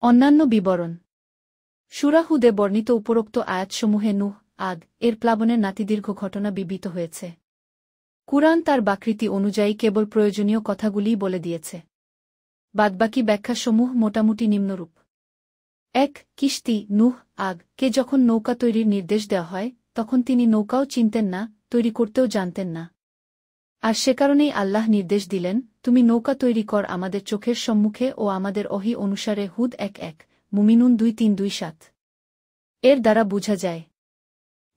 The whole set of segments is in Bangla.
অন্যান্য বিবরণ। সূরা হুদে বর্ণিত উপরোক্ত আয়াতসমূহে নূহ, আদ এর প্লাবনের নাতিদীর্ঘ ঘটনা বিবৃত হয়েছে। কুরআন তার বাকৃতি অনুযায়ী কেবল প্রয়োজনীয় কথাগুলিই বলে দিয়েছে। বাদবাকি ব্যাখ্যাসমূহ মোটামুটি নিম্নরূপ। ১. কিস্তি নূহ, আগ কে যখন নৌকা তৈরির নির্দেশ দেওয়া হয়, তখন তিনি নৌকাও চিনতেন না, তৈরি করতেও জানতেন না। আর সে কারণেই আল্লাহ নির্দেশ দিলেন, তুমি নৌকা তৈরি কর আমাদের চোখের সম্মুখে ও আমাদের ওহী অনুসারে। হুদ ১:১, মুমিনুন ২:৩-২:৭। এর দ্বারা বোঝা যায়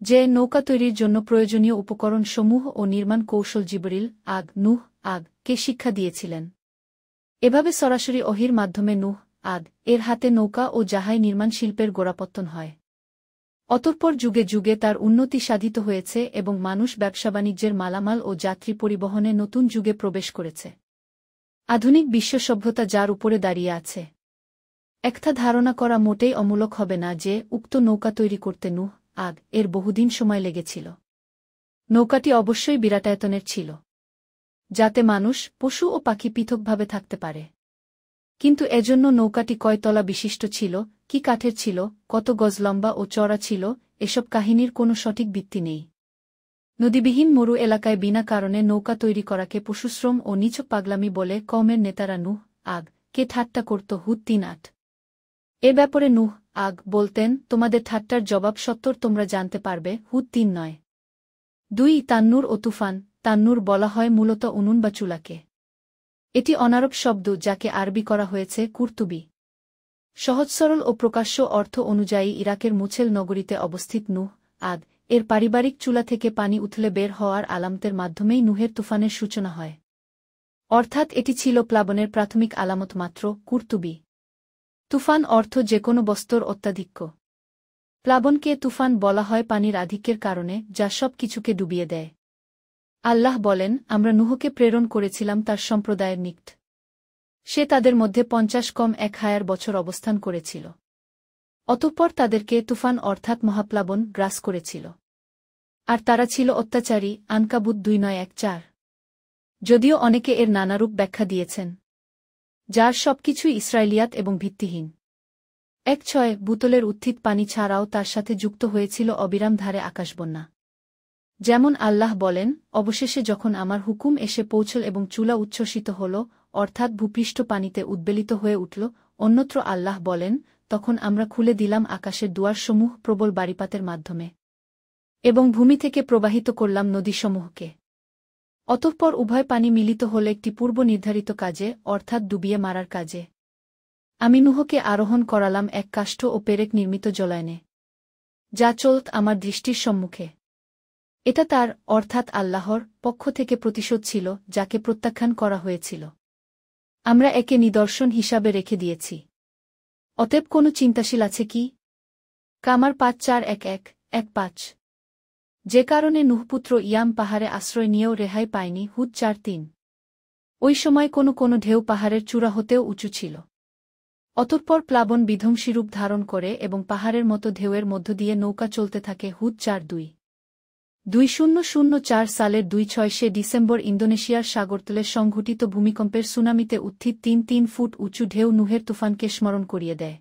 যে নৌকা তৈরির জন্য প্রয়োজনীয় উপকরণসমূহ ও নির্মাণ কৌশল জিবরিল, আগ নূহ, আগ কে শিক্ষা দিয়েছিলেন। এভাবে সরাসরি ওহীর মাধ্যমে নূহ, আদ এর হাতে নৌকা ও জাহাজ নির্মাণ শিল্পের গোড়াপত্তন হয়। অতঃপর যুগে যুগে তার উন্নতি সাধিত হয়েছে এবং মানুষ ব্যবসা-বাণিজ্যের মালামাল ও যাত্রী পরিবহনে নতুন যুগে প্রবেশ করেছে। আধুনিক বিশ্ব সভ্যতা যার উপরে দাঁড়িয়ে আছে। একটা ধারণা করা মোটেই অমূলক হবে না যে উক্ত নৌকা তৈরি করতে নূহ, আদ এর বহুদিন সময় লেগেছিল। নৌকাটি অবশ্যই বিরাটায়তনের ছিল, যাতে মানুষ, পশু ও পাখি পৃথকভাবে থাকতে পারে। কিন্তু এজন্য নৌকাটি কয় তলা বিশিষ্ট ছিল, কি কাঠের ছিল, কত গজ লম্বা ও চওড়া ছিল, এসব কাহিনীর কোনো সঠিক ভিত্তি নেই। নদীবিহীন মরু এলাকায় বিনা কারণে নৌকা তৈরি করাকে পশুশ্রম ও নিছক পাগলামি বলে কওমের নেতারা নূহ, আগ কে ঠাট্টা করত। হুদ ৩:৮। এ ব্যাপারে নূহ, আগ বলতেন, তোমাদের ঠাট্টার জবাব সত্তর তোমরা জানতে পারবে। হুদ ৩:৯। ২. তান্নুর ও তুফান। তান্নুর বলা হয় মূলত উনুন বা চুলাকে। এটি অনারব শব্দ যাকে আরবি করা হয়েছে কুরতুবী। সহজ সরল ও প্রকাশ্য অর্থ অনুযায়ী ইরাকের মুছেল নগরীতে অবস্থিত নূহ, আদ এর পারিবারিক চুলা থেকে পানি উথলে বের হওয়ার আলামতের মাধ্যমেই নূহের তুফানের সূচনা হয়। অর্থাৎ এটি ছিল প্লাবনের প্রাথমিক আলামত মাত্র। কুরতুবী। তুফান অর্থ যে কোনো বস্তুর অত্যাধিক্য। প্লাবনকে তুফান বলা হয় পানির আধিক্যের কারণে, যা সব কিছুকে ডুবিয়ে দেয়। আল্লাহ বলেন, আমরা নূহকে প্রেরণ করেছিলাম তার সম্প্রদায়ের নিকট। সে তাদের মধ্যে 50-1 বছর অবস্থান করেছিল। অতঃপর তাদেরকে তুফান অর্থাৎ মহাপ্লাবন গ্রাস করেছিল। আর তারা ছিল অত্যাচারী। আনকাবুত 2:9-1-4। যদিও অনেকে এর নানারূপ ব্যাখ্যা দিয়েছেন, যার সবকিছুই ইসরায়েলিয়াত এবং ভিত্তিহীন। 1:6 বুতলের উত্থিত পানি ছাড়াও তার সাথে যুক্ত হয়েছিল অবিরাম ধারে আকাশবন্যা। যেমন আল্লাহ বলেন, অবশেষে যখন আমার হুকুম এসে পৌঁছল এবং চুলা উচ্ছ্বসিত হল, অর্থাৎ ভূপৃষ্ঠ পানিতে উদ্বেলিত হয়ে উঠল। অন্যত্র আল্লাহ বলেন, তখন আমরা খুলে দিলাম আকাশের দুয়ারসমূহ প্রবল বারিপাতের মাধ্যমে এবং ভূমি থেকে প্রবাহিত করলাম নদীসমূহকে। অতঃপর উভয় পানি মিলিত হল একটি পূর্ব নির্ধারিত কাজে, অর্থাৎ ডুবিয়ে মারার কাজে। আমি নূহকে আরোহণ করালাম এক কাষ্ঠ ও পেরেক নির্মিত জলায়নে, যা চলত আমার দৃষ্টির সম্মুখে। এটা তার, অর্থাৎ আল্লাহর, পক্ষ থেকে প্রতিশোধ ছিল, যাকে প্রত্যাখ্যান করা হয়েছিল। আমরা একে নিদর্শন হিসাবে রেখে দিয়েছি। অতএব কোনো চিন্তাশীল আছে কি? কামার ৫:৪-১-১-১-৫। যে কারণে নূহপুত্র ইয়াম পাহাড়ে আশ্রয় নিয়েও রেহাই পায়নি। হুদ ৪:৩। ওই সময় কোনো ঢেউ পাহাড়ের চূড়া হতেও উঁচু ছিল। অতঃপর প্লাবন বিধ্বংসী রূপ ধারণ করে এবং পাহাড়ের মতো ঢেউয়ের মধ্য দিয়ে নৌকা চলতে থাকে। হুদ ৪:২। ২০০৪ সালের ২/৬ ডিসেম্বর ইন্দোনেশিয়ার সাগরতলে সংঘটিত ভূমিকম্পের সুনামিতে উত্থিত ৩ ফুট উঁচু ঢেউ নূহের তুফানকে স্মরণ করিয়ে দেয়।